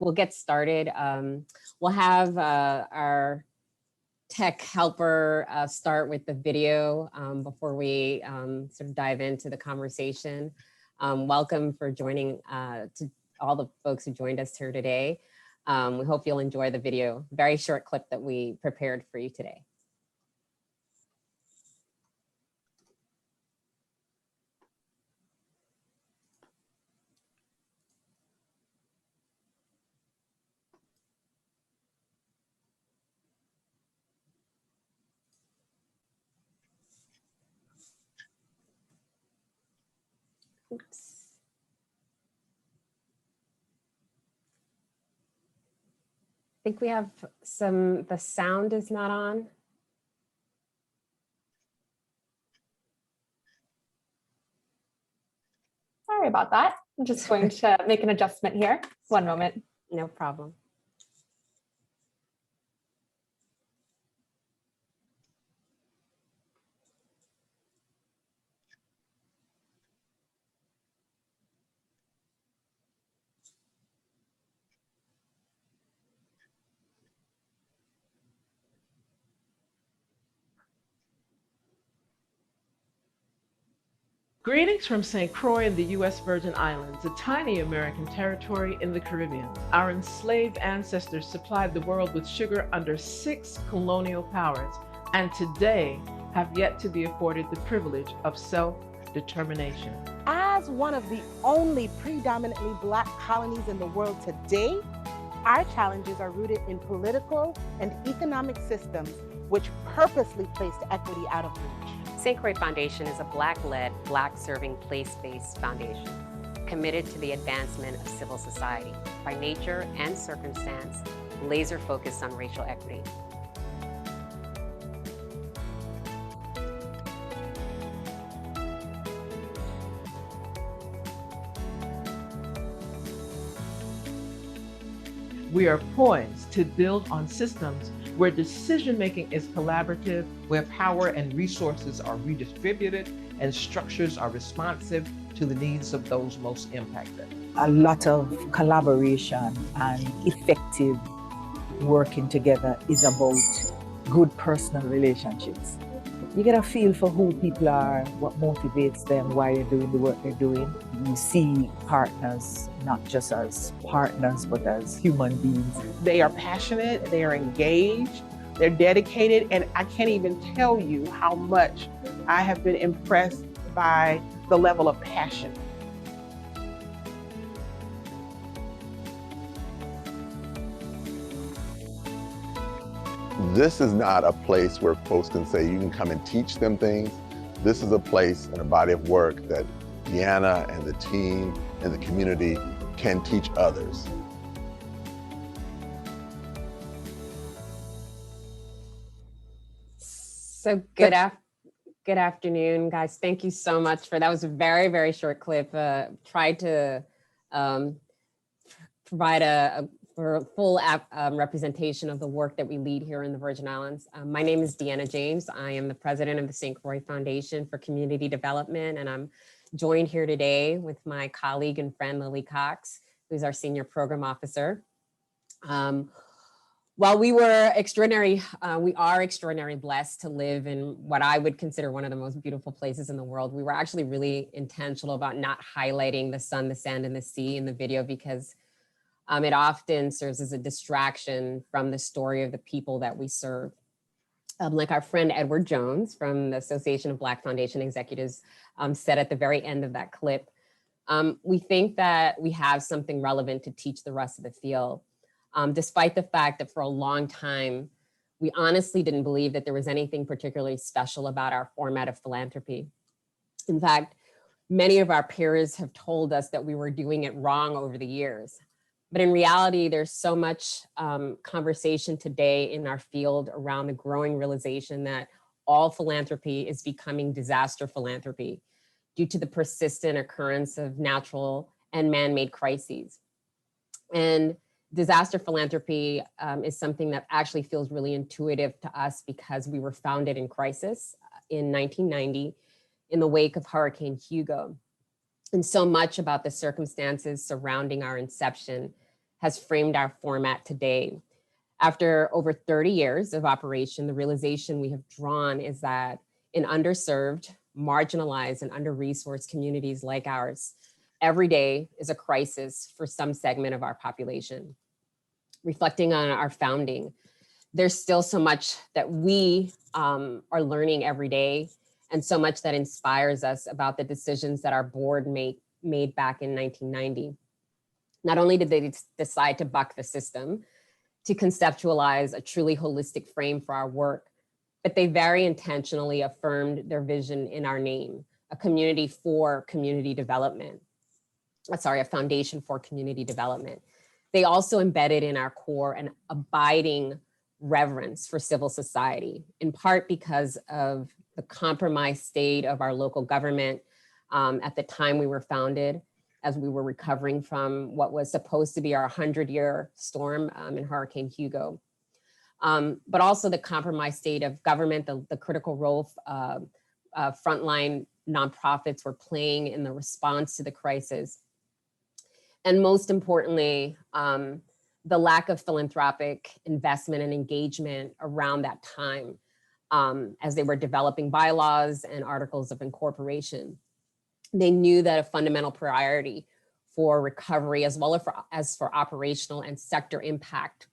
we'll get started. We'll have our tech helper start with the video before we sort of dive into the conversation. Welcome for joining to all the folks who joined us here today. We hope you'll enjoy the video, very short clip that we prepared for you today. Oops. I think we have the sound is not on. Sorry about that. I'm just going to make an adjustment here. One moment. No problem. Greetings from St. Croix in the U.S. Virgin Islands, a tiny American territory in the Caribbean. Our enslaved ancestors supplied the world with sugar under 6 colonial powers, and today have yet to be afforded the privilege of self-determination. As one of the only predominantly Black colonies in the world today, our challenges are rooted in political and economic systems which purposely placed equity out of reach. St. Croix Foundation is a Black-led, Black-serving, place-based foundation committed to the advancement of civil society, by nature and circumstance, laser focused on racial equity. We are poised to build on systems where decision-making is collaborative, where power and resources are redistributed and structures are responsive to the needs of those most impacted. A lot of collaboration and effective working together is about good personal relationships. You get a feel for who people are, what motivates them, why they're doing the work they're doing. You see partners not just as partners, but as human beings. They are passionate, they are engaged, they're dedicated, and I can't even tell you how much I have been impressed by the level of passion. This is not a place where folks can say you can come and teach them things. This is a place and a body of work that Deanna and the team and the community can teach others. So good afternoon, guys. Thank you so much for that. Was a very, very short clip. Tried to provide a full representation of the work that we lead here in the Virgin Islands. My name is Deanna James. I am the president of the St. Croix Foundation for Community Development, and I'm joined here today with my colleague and friend, Lily Cox, who's our senior program officer. While we are extraordinarily blessed to live in what I would consider one of the most beautiful places in the world, we were actually really intentional about not highlighting the sun, the sand, and the sea in the video because it often serves as a distraction from the story of the people that we serve. Like our friend Edward Jones from the Association of Black Foundation Executives said at the very end of that clip, we think that we have something relevant to teach the rest of the field, despite the fact that for a long time, we honestly didn't believe that there was anything particularly special about our format of philanthropy. In fact, many of our peers have told us that we were doing it wrong over the years. But in reality, there's so much conversation today in our field around the growing realization that all philanthropy is becoming disaster philanthropy due to the persistent occurrence of natural and man-made crises. And disaster philanthropy is something that actually feels really intuitive to us because we were founded in crisis in 1990 in the wake of Hurricane Hugo. And so much about the circumstances surrounding our inception has framed our format today. After over 30 years of operation, the realization we have drawn is that in underserved, marginalized, and under-resourced communities like ours, every day is a crisis for some segment of our population. Reflecting on our founding, there's still so much that we are learning every day, and so much that inspires us about the decisions that our board made back in 1990. Not only did they decide to buck the system, to conceptualize a truly holistic frame for our work, but they very intentionally affirmed their vision in our name, a community for community development. Sorry, a foundation for community development. They also embedded in our core an abiding reverence for civil society, in part because of the compromised state of our local government at the time we were founded, as we were recovering from what was supposed to be our 100-year storm in Hurricane Hugo. But also the compromised state of government, the critical role frontline nonprofits were playing in the response to the crisis. And most importantly, the lack of philanthropic investment and engagement around that time as they were developing bylaws and articles of incorporation. They knew that a fundamental priority for recovery, as well as for operational and sector impact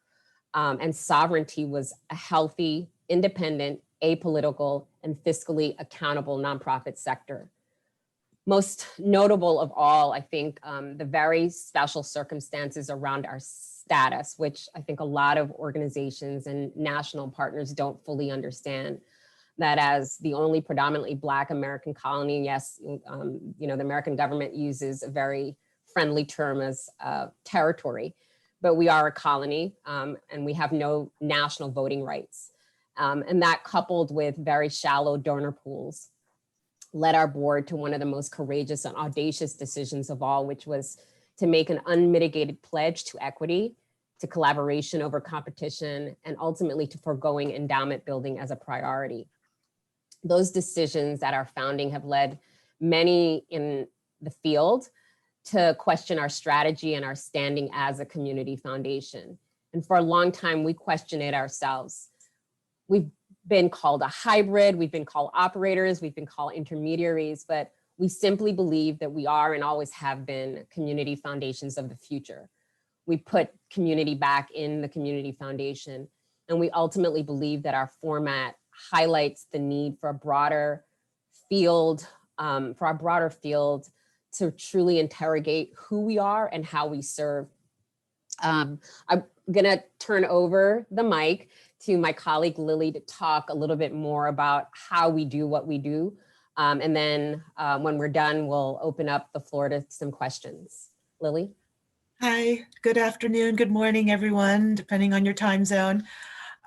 and sovereignty, was a healthy, independent, apolitical, and fiscally accountable nonprofit sector. Most notable of all, I think, the very special circumstances around our status, which I think a lot of organizations and national partners don't fully understand. That as the only predominantly Black American colony, yes, the American government uses a very friendly term as territory, but we are a colony and we have no national voting rights. And that, coupled with very shallow donor pools, led our board to one of the most courageous and audacious decisions of all, which was to make an unmitigated pledge to equity, to collaboration over competition, and ultimately to foregoing endowment building as a priority. Those decisions at our founding have led many in the field to question our strategy and our standing as a community foundation. And for a long time, we questioned it ourselves. We've been called a hybrid, we've been called operators, we've been called intermediaries, but we simply believe that we are and always have been community foundations of the future. We put community back in the community foundation, and we ultimately believe that our format highlights the need for a broader field, to truly interrogate who we are and how we serve. I'm gonna turn over the mic to my colleague Lily to talk a little bit more about how we do what we do. And then when we're done, we'll open up the floor to some questions. Lily? Hi, good afternoon, good morning, everyone, depending on your time zone.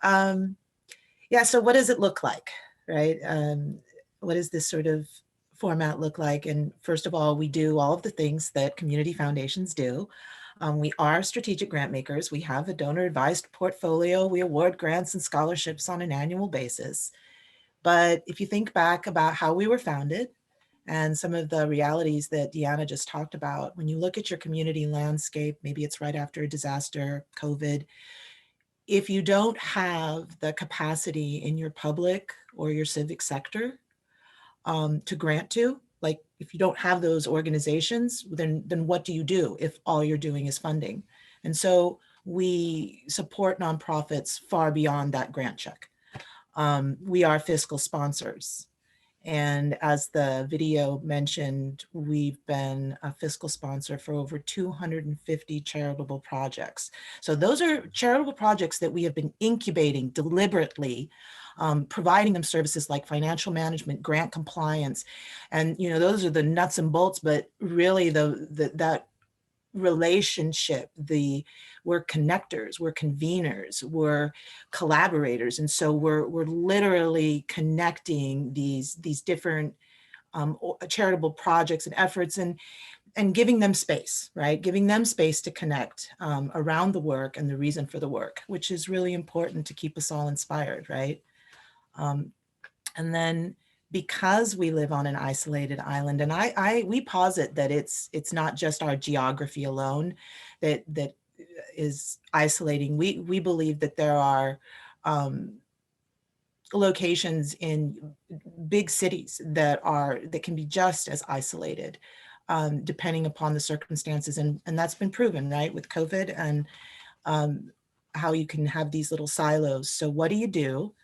Yeah, so what does it look like, right? What does this sort of format look like? And first of all, we do all of the things that community foundations do. We are strategic grant makers. We have a donor advised portfolio. We award grants and scholarships on an annual basis. But if you think back about how we were founded and some of the realities that Deanna just talked about, when you look at your community landscape, maybe it's right after a disaster, COVID, if you don't have the capacity in your public or your civic sector to grant to, like if you don't have those organizations, then what do you do if all you're doing is funding? And so we support nonprofits far beyond that grant check. We are fiscal sponsors. And as the video mentioned, we've been a fiscal sponsor for over 250 charitable projects. So those are charitable projects that we have been incubating deliberately, providing them services like financial management, grant compliance. And those are the nuts and bolts, but really that relationship, we're connectors, we're conveners, we're collaborators. And so we're literally connecting these different charitable projects and efforts and giving them space, right? Giving them space to connect around the work and the reason for the work, which is really important to keep us all inspired, right? And then because we live on an isolated island, and we posit that it's not just our geography alone that isolating. We believe that there are locations in big cities that can be just as isolated, depending upon the circumstances, and that's been proven, right, with COVID, and how you can have these little silos. So what do you do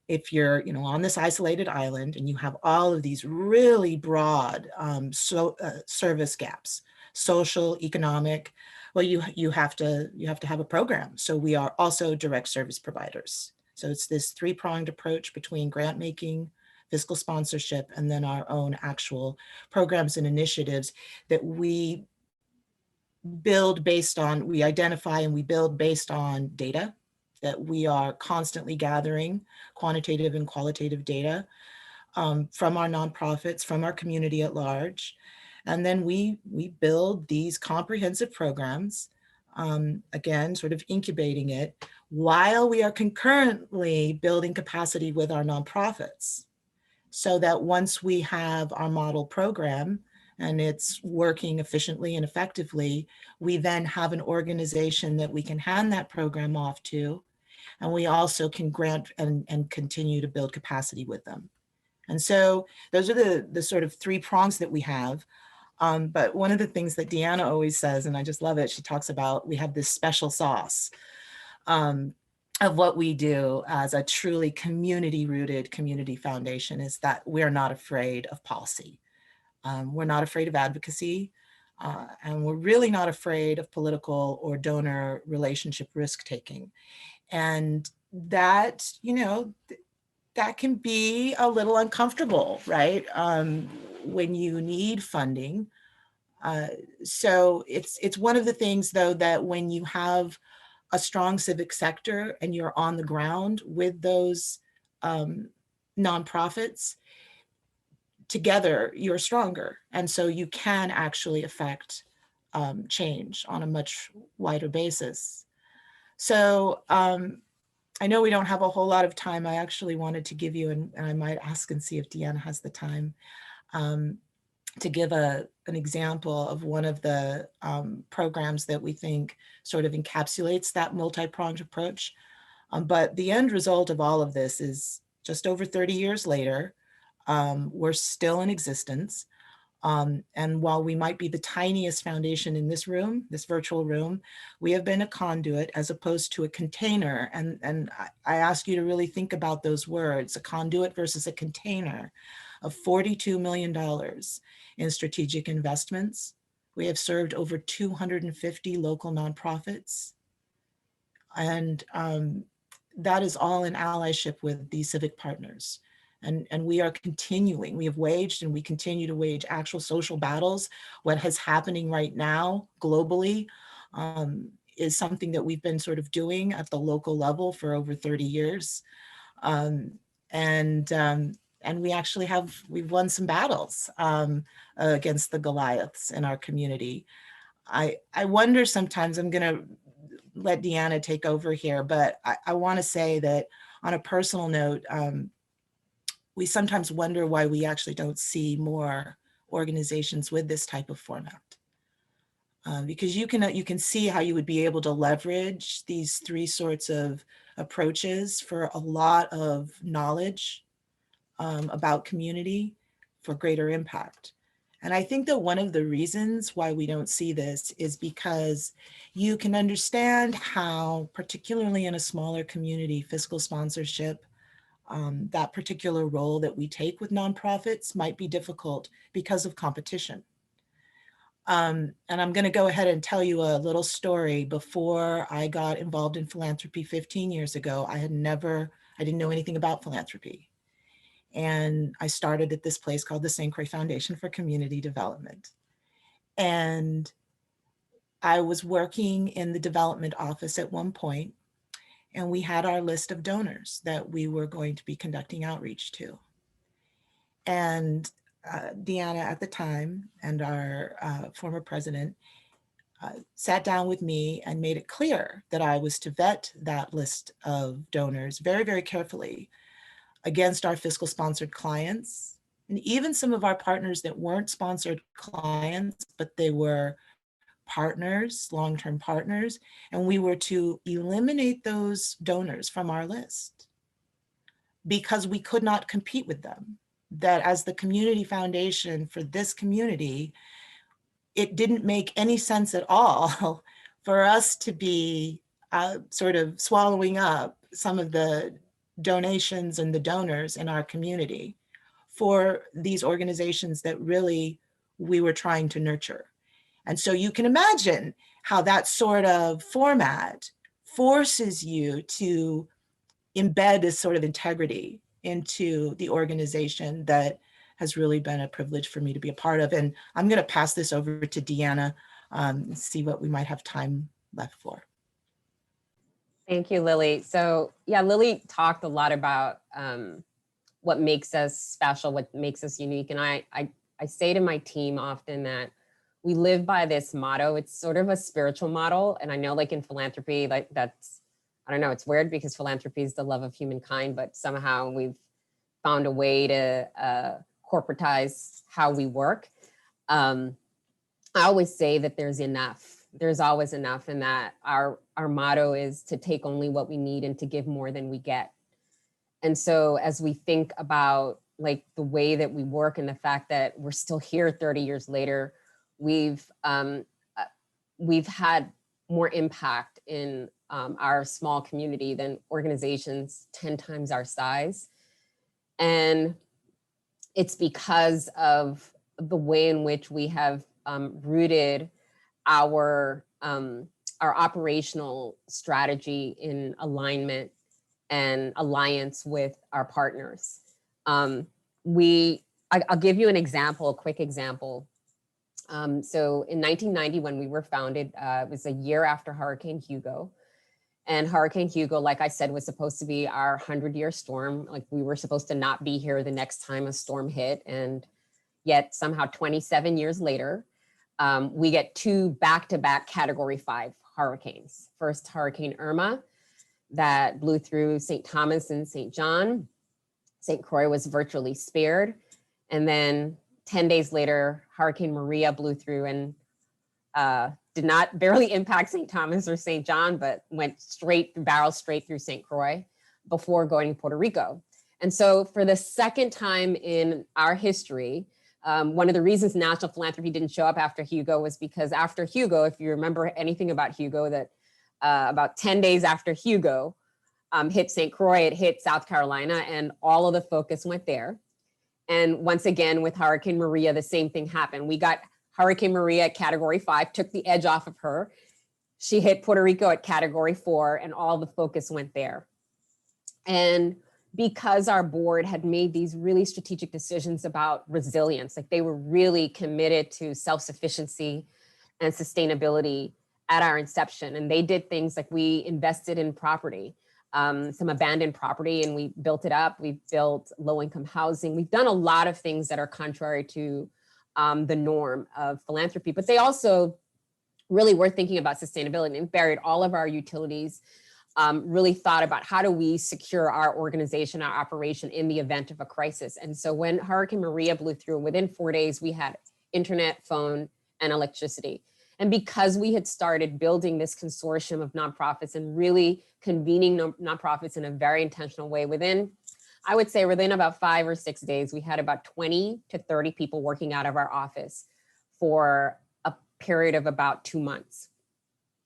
if you're, on this isolated island and you have all of these really broad service gaps, social, economic? Well, you have to have a program. So we are also direct service providers. So it's this three-pronged approach between grant making, fiscal sponsorship, and then our own actual programs and initiatives that we identify and we build based on data that we are constantly gathering, quantitative and qualitative data from our nonprofits, from our community at large. And then we build these comprehensive programs, again, sort of incubating it, while we are concurrently building capacity with our nonprofits, so that once we have our model program and it's working efficiently and effectively, we then have an organization that we can hand that program off to, and we also can grant and continue to build capacity with them. And so those are the sort of three prongs that we have. But one of the things that Deanna always says, and I just love it, she talks about, we have this special sauce of what we do as a truly community-rooted community foundation, is that we're not afraid of policy. We're not afraid of advocacy, and we're really not afraid of political or donor relationship risk-taking. And that, that can be a little uncomfortable, right? When you need funding. So it's one of the things, though, that when you have a strong civic sector and you're on the ground with those nonprofits, together you're stronger. And so you can actually affect change on a much wider basis. So I know we don't have a whole lot of time. I actually wanted to give you, and I might ask and see if Deanna has the time, to give an example of one of the programs that we think sort of encapsulates that multi-pronged approach. But the end result of all of this is, just over 30 years later, we're still in existence. And while we might be the tiniest foundation in this room, this virtual room, we have been a conduit as opposed to a container. And I ask you to really think about those words, a conduit versus a container, of $42 million in strategic investments. We have served over 250 local nonprofits. And that is all in allyship with these civic partners. And we are continuing, we have waged and we continue to wage actual social battles. What is happening right now globally is something that we've been sort of doing at the local level for over 30 years. And we actually we've won some battles against the Goliaths in our community. I wonder sometimes, I'm gonna let Deanna take over here, but I wanna say that on a personal note, we sometimes wonder why we actually don't see more organizations with this type of format. Because you can see how you would be able to leverage these three sorts of approaches for a lot of knowledge about community for greater impact. And I think that one of the reasons why we don't see this is because you can understand how, particularly in a smaller community, fiscal sponsorship, that particular role that we take with nonprofits might be difficult because of competition. And I'm going to go ahead and tell you a little story. Before I got involved in philanthropy 15 years ago, I didn't know anything about philanthropy. And I started at this place called the Croix Foundation for Community Development. And I was working in the development office at one point, and we had our list of donors that we were going to be conducting outreach to. And Deanna at the time and our former president sat down with me and made it clear that I was to vet that list of donors very, very carefully against our fiscal sponsored clients, and even some of our partners that weren't sponsored clients, but they were partners, long-term partners, and we were to eliminate those donors from our list because we could not compete with them. That as the community foundation for this community, it didn't make any sense at all for us to be sort of swallowing up some of the donations and the donors in our community for these organizations that really we were trying to nurture. And so you can imagine how that sort of format forces you to embed this sort of integrity into the organization that has really been a privilege for me to be a part of. And I'm going to pass this over to Deanna, see what we might have time left for. Thank you, Lily. So yeah, Lily talked a lot about what makes us special, what makes us unique. And I say to my team often that we live by this motto. It's sort of a spiritual model. And I know like in philanthropy, like that's, I don't know, it's weird because philanthropy is the love of humankind, but somehow we've found a way to corporatize how we work. I always say that there's enough. There's always enough, and that our motto is to take only what we need and to give more than we get. And so as we think about like the way that we work and the fact that we're still here 30 years later, we've had more impact in our small community than organizations 10 times our size. And it's because of the way in which we have rooted our operational strategy in alignment and alliance with our partners. I'll give you an example, a quick example. So in 1990, when we were founded, it was a year after Hurricane Hugo. And Hurricane Hugo, like I said, was supposed to be our 100-year storm. Like we were supposed to not be here the next time a storm hit. And yet somehow 27 years later, we get two back-to-back Category 5 hurricanes. First, Hurricane Irma that blew through St. Thomas and St. John. St. Croix was virtually spared. And then 10 days later, Hurricane Maria blew through and did not barely impact St. Thomas or St. John, but went barreled straight through St. Croix before going to Puerto Rico. And so for the second time in our history, one of the reasons National Philanthropy didn't show up after Hugo was because after Hugo, if you remember anything about Hugo, that about 10 days after Hugo hit St. Croix, it hit South Carolina, and all of the focus went there. And once again, with Hurricane Maria, the same thing happened. We got Hurricane Maria at Category 5, took the edge off of her. She hit Puerto Rico at Category 4, and all the focus went there. And because our board had made these really strategic decisions about resilience, like they were really committed to self-sufficiency and sustainability at our inception. And they did things like we invested in property, some abandoned property, and we built it up. We built low-income housing. We've done a lot of things that are contrary to the norm of philanthropy, but they also really were thinking about sustainability and buried all of our utilities, really thought about how do we secure our organization, our operation in the event of a crisis. And so when Hurricane Maria blew through, within 4 days, we had internet, phone, and electricity. And because we had started building this consortium of nonprofits and really convening nonprofits in a very intentional way, I would say within about 5 or 6 days, we had about 20 to 30 people working out of our office for a period of about 2 months.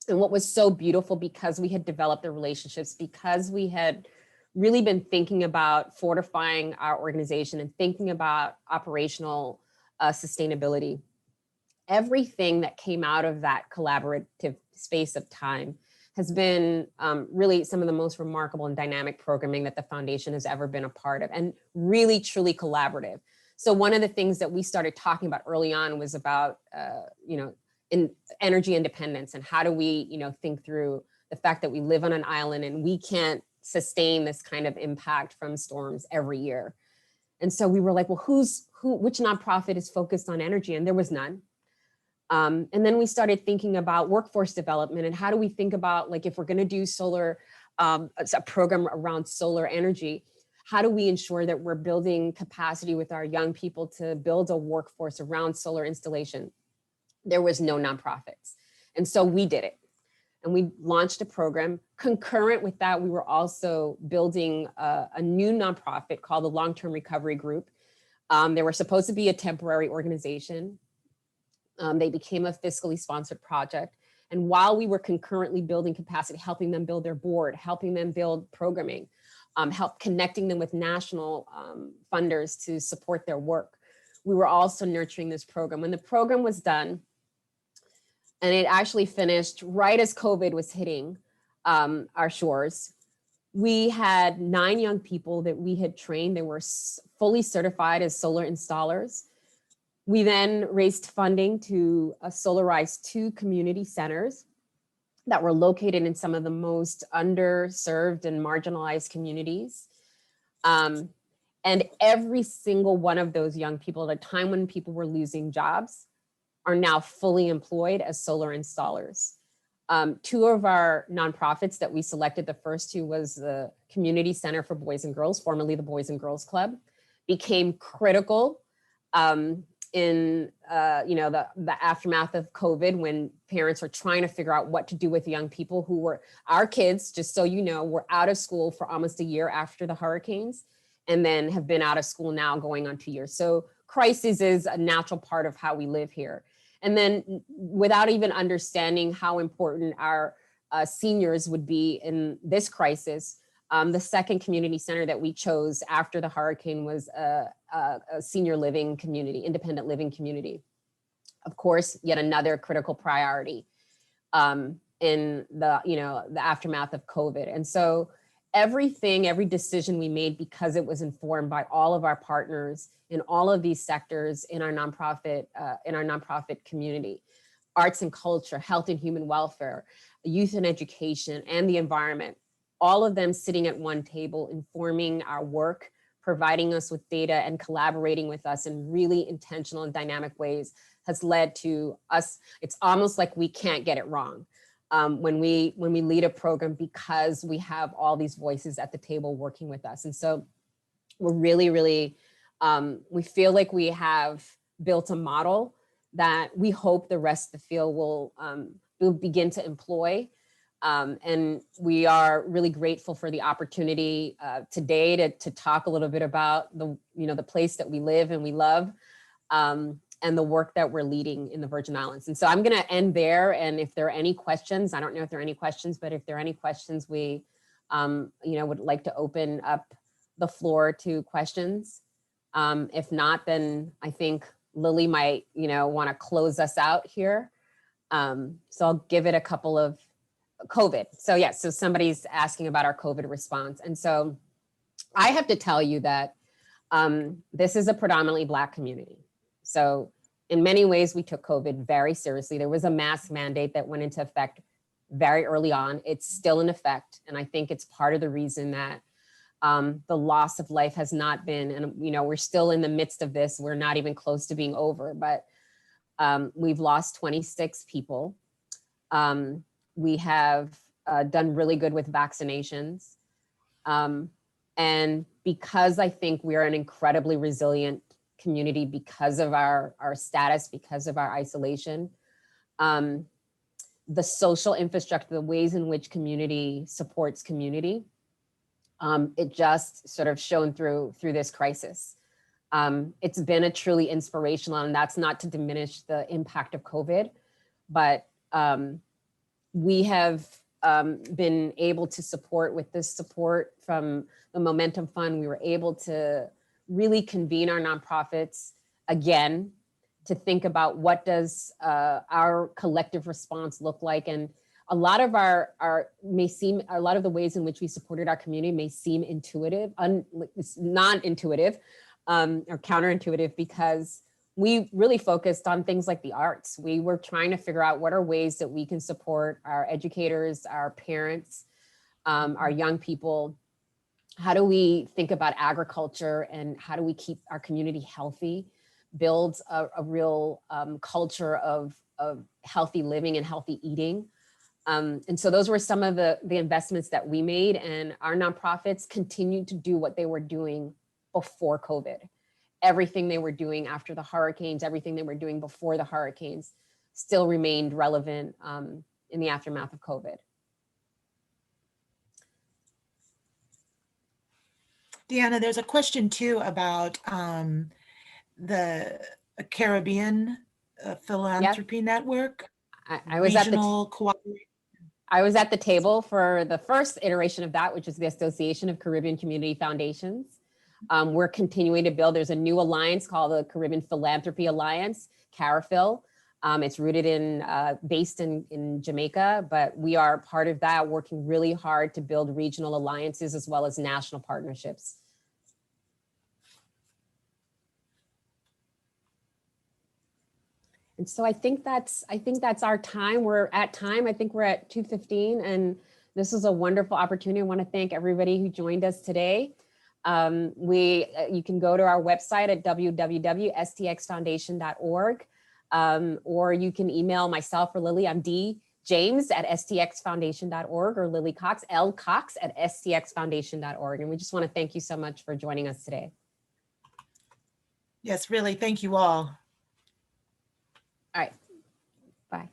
And what was so beautiful, because we had developed the relationships, because we had really been thinking about fortifying our organization and thinking about operational sustainability, everything that came out of that collaborative space of time has been really some of the most remarkable and dynamic programming that the foundation has ever been a part of, and really truly collaborative. So one of the things that we started talking about early on was about, in energy independence, and how do we, think through the fact that we live on an island and we can't sustain this kind of impact from storms every year. And so we were like, well, which nonprofit is focused on energy? And there was none. And then we started thinking about workforce development and how do we think about, like, if we're going to do solar, a program around solar energy, how do we ensure that we're building capacity with our young people to build a workforce around solar installation? There was no nonprofits. And so we did it. And we launched a program. Concurrent with that, we were also building a new nonprofit called the Long-Term Recovery Group. They were supposed to be a temporary organization. They became a fiscally sponsored project. And while we were concurrently building capacity, helping them build their board, helping them build programming, help connecting them with national funders to support their work, we were also nurturing this program. When the program was done, and it actually finished right as COVID was hitting our shores, we had 9 young people that we had trained. They were fully certified as solar installers. We then raised funding to solarize 2 community centers that were located in some of the most underserved and marginalized communities. And every single one of those young people at a time when people were losing jobs are now fully employed as solar installers. 2 of our nonprofits that we selected, the first 2 was the Community Center for Boys and Girls, formerly the Boys and Girls Club, became critical in the aftermath of COVID, when parents were trying to figure out what to do with young people who were, our kids, just so you know, were out of school for almost a year after the hurricanes, and then have been out of school now going on 2 years. So crisis is a natural part of how we live here. And then without even understanding how important our seniors would be in this crisis, the second community center that we chose after the hurricane was a senior living community, independent living community. Of course, yet another critical priority in the aftermath of COVID. And so every decision we made, because it was informed by all of our partners in all of these sectors in our nonprofit community: arts and culture, health and human welfare, youth and education, and the environment, all of them sitting at one table, informing our work, providing us with data, and collaborating with us in really intentional and dynamic ways, has led to us. It's almost like we can't get it wrong when we lead a program, because we have all these voices at the table working with us. And so we're really, we feel like we have built a model that we hope the rest of the field will begin to employ. And we are really grateful for the opportunity today to talk a little bit about the place that we live and we love, and the work that we're leading in the Virgin Islands. And so I'm going to end there. And if there are any questions, I don't know if there are any questions, but if there are any questions, we would like to open up the floor to questions. If not, then I think Lily might want to close us out here. So I'll give it a couple of COVID. So yes, so somebody's asking about our COVID response. And so I have to tell you that this is a predominantly Black community. So in many ways, we took COVID very seriously. There was a mask mandate that went into effect very early on. It's still in effect. And I think it's part of the reason that the loss of life has not been, and we're still in the midst of this. We're not even close to being over, but we've lost 26 people. We have done really good with vaccinations. And because I think we are an incredibly resilient community, because of our status, because of our isolation, the social infrastructure, the ways in which community supports community, it just sort of shone through this crisis. It's been a truly inspirational, and that's not to diminish the impact of COVID, but we have been able to support, with this support from the Momentum Fund, we were able to really convene our nonprofits again to think about what does our collective response look like. And a lot of a lot of the ways in which we supported our community may seem intuitive, non-intuitive or counterintuitive, because we really focused on things like the arts. We were trying to figure out what are ways that we can support our educators, our parents, our young people. How do we think about agriculture, and how do we keep our community healthy, build a real culture of healthy living and healthy eating? And so those were some of the investments that we made, and our nonprofits continued to do what they were doing before COVID. Everything they were doing after the hurricanes, everything they were doing before the hurricanes. still remained relevant in the aftermath of COVID. Deanna, there's a question too about the Caribbean philanthropy network. I was at the regional cooperation. I was at the table for the first iteration of that, which is the Association of Caribbean Community Foundations. We're continuing to build. There's a new alliance called the Caribbean Philanthropy Alliance, CARIPHIL. It's rooted in, based in Jamaica, but we are part of that, working really hard to build regional alliances as well as national partnerships. And so I think that's our time. We're at time. I think we're at 2:15, and this is a wonderful opportunity. I want to thank everybody who joined us today. You can go to our website at www.stxfoundation.org, or you can email myself or Lily. I'm djames@stxfoundation.org, or Lily Cox, lcox@stxfoundation.org. And we just want to thank you so much for joining us today. Yes, really, thank you all. All right, bye.